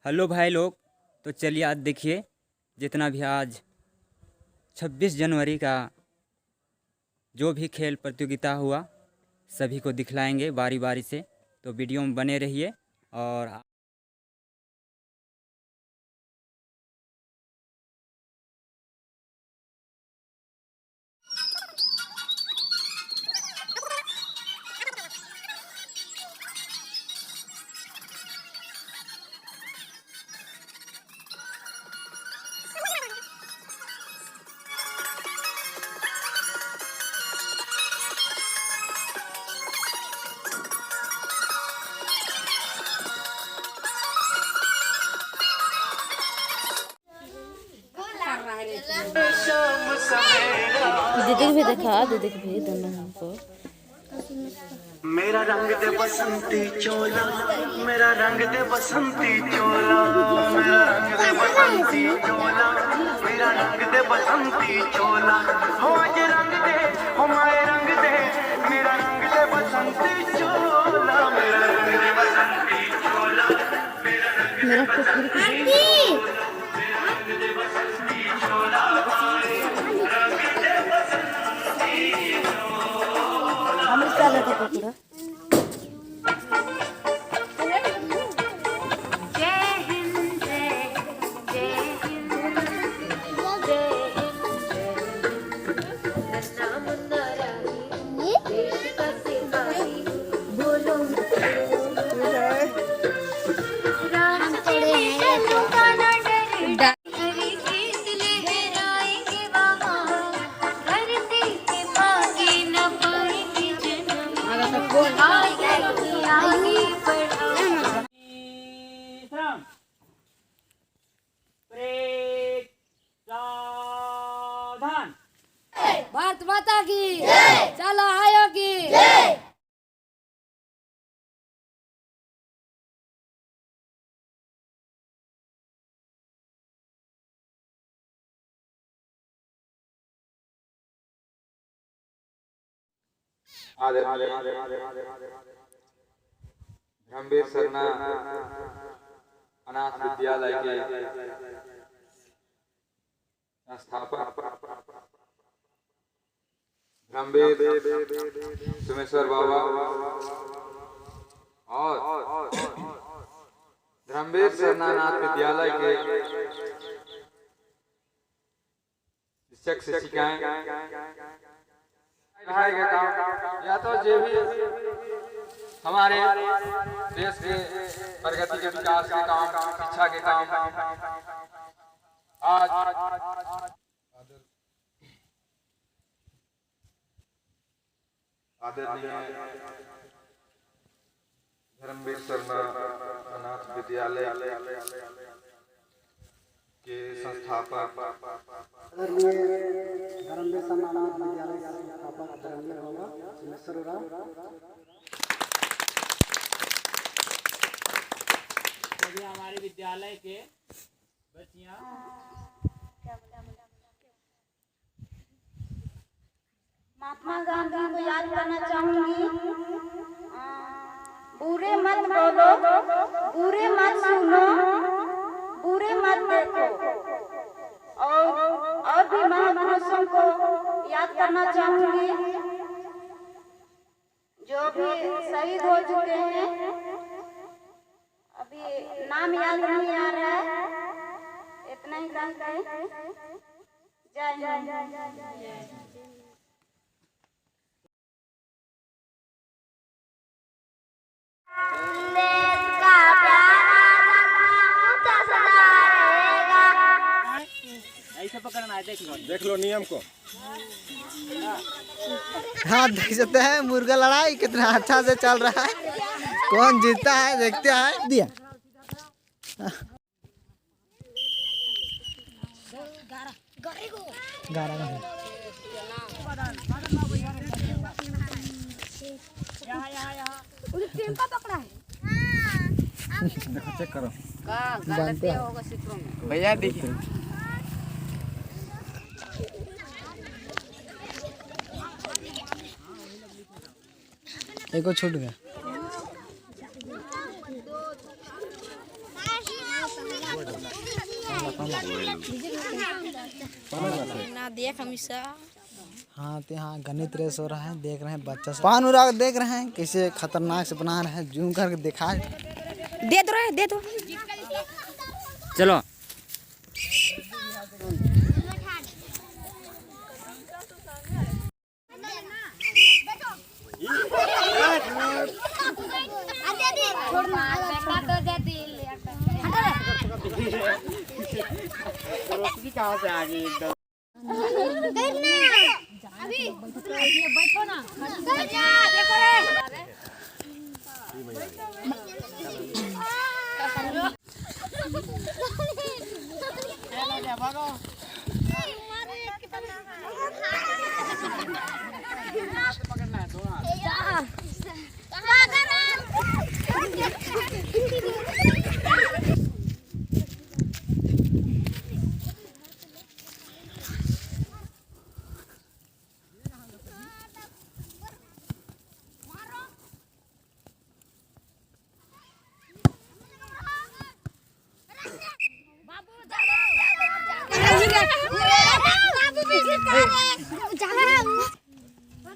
Hello भाई लोग। तो चलिए आज देखिए जितना भी आज 26 जनवरी का जो भी खेल प्रतियोगिता हुआ सभी को दिखलाएंगे बारी बारी से। तो वीडियो में बने रहिए। और दीदी भी देखा, दीदी भी दोनों हमको। मेरा रंग दे बसंती चोला, मेरा रंग दे बसंती चोला, मेरा रंग दे बसंती चोला, मेरा रंग दे बसंती चोला। हो आज रंग दे, हो माए रंग दे, मेरा रंग दे बसंती चोला, मेरा रंग दे बसंती चोला, मेरा रंग दे बसंती चोला, हम इसका लेते पूरा। भारत माता की जय, चलो आयो की जय। धर्मवीर सरना अनाथ विद्यालय के संस्थापक धर्मवीर सोमेश्वर बाबा और धर्मवीर सरना अनाथ विद्यालय के शिक्षक शिक्षिकाएं का काम या तो जो भी हमारे देश के प्रगति के विकास के काम, शिक्षा के काम आज आदरणीय धर्मवीर शर्मा अनाथ विद्यालय के संस्थापक धर्मवीर शर्मा अनाथ विद्यालय के संस्थापक धर्मवीर बाबा सोमेश्वर हमारे विद्यालय के बच्चियां महात्मा गांधी को याद करना चाहूंगी। बुरे मत बोलो, बुरे मत सुनो, बुरे मत देखो। और भी महापुरुषों को याद करना चाहूंगी जो भी शहीद हो चुके हैं। अभी नाम याद नहीं आ रहा है, इतना ही कहते हैं। जय हिंद। ऐसे पकड़ना है, देख लो नियम को। हाँ देख सकते हैं मुर्गा लड़ाई कितना अच्छा से चल रहा है। कौन जीतता है देखते हैं। दिया पकड़ा है। चेक करो भैया देखिए। एक छूट गया। ना देख हमेशा। हाँ तो यहाँ गणित रेस हो रहा है, देख रहे हैं बच्चा सब। पान उड़ा देख रहे हैं कैसे खतरनाक से बना रहे हैं, जूम करके दिखा। दे दो। चलो बैठो ना, देखो रे।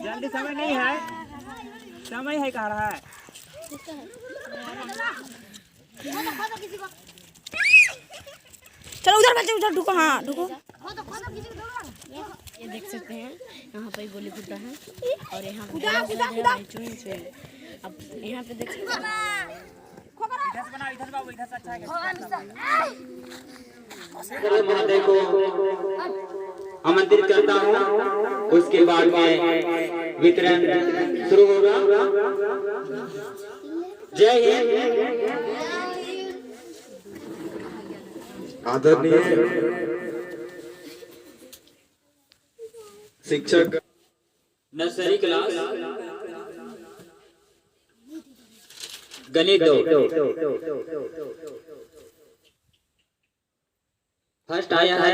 जल्दी समय नहीं है, समय है कह रहा है। चलो उधर बच्चे उधर ढुको। हाँ ढुको। ये देख सकते हैं यहाँ पे गोली फूटा है और यहाँ पे अब यहाँ पे देख सकते हैं। महादेव को आमंत्रित करता हूँ, उसके बाद में वितरण शुरू होगा। जय हिंद। आदरणीय शिक्षक नर्सरी क्लास गणित 2 फर्स्ट आया है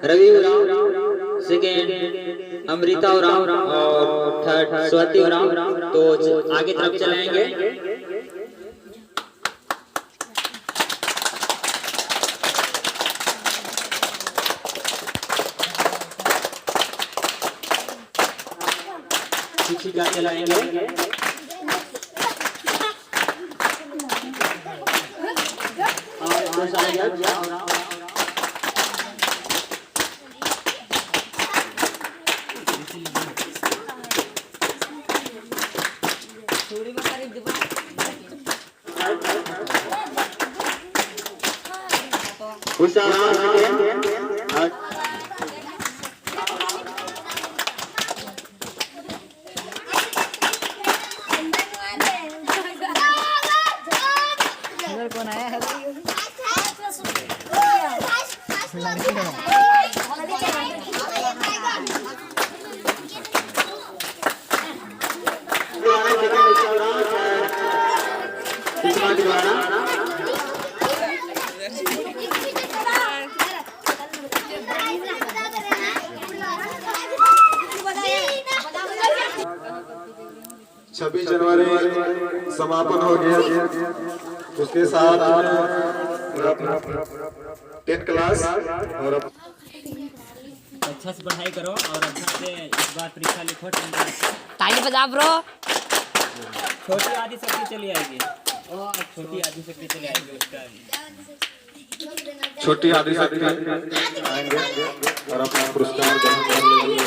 रवि उरांव, सेकेंड अमृता उरांव और थर्ड स्वाति उरांव। तो आगे तरफ चलाएंगे। शिक्षिका चलाएंगे। कौन आया है? छब्बीस जनवरी समापन हो गया, उसके साथ 10 क्लास और अच्छा से पढ़ाई करो और अच्छा से इस बार परीक्षा लिखो। ताली बजा ब्रो। छोटी आदि शक्ति चली आएगी, छोटी आदि शक्ति चली आएगी। उसका छोटी आदिशक्ति आएंगे और अपना पुरस्कार ग्रहण कर लेंगे।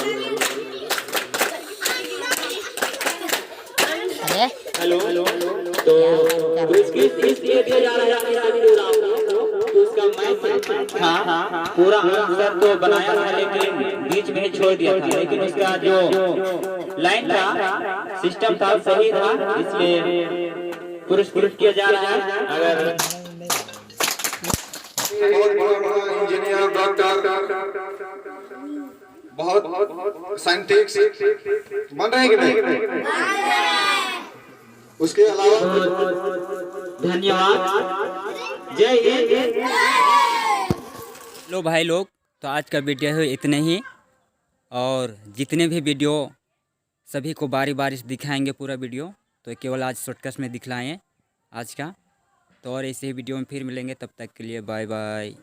हेलो तो इसलिए दिया जा रहा है तो उसका मैच था, पूरा आंसर तो बनाया था लेकिन बीच में छोड़ दिया था, लेकिन उसका जो लाइन था, सिस्टम था, सही था, इसलिए पुरस्कृत किया जा रहा है। अगर बहुत बड़ा इंजीनियर, डॉक्टर, बहुत साइंटिस्ट बन रहे हैं कि नहीं? उसके अलावा धन्यवाद। जय हिंद। लो भाई लोग, तो आज का वीडियो है इतने ही, और जितने भी वीडियो सभी को बारी बारी से दिखाएंगे पूरा वीडियो, तो केवल आज शॉर्टकट में दिखलाएं आज का। तो और ऐसे ही वीडियो में फिर मिलेंगे, तब तक के लिए बाय बाय।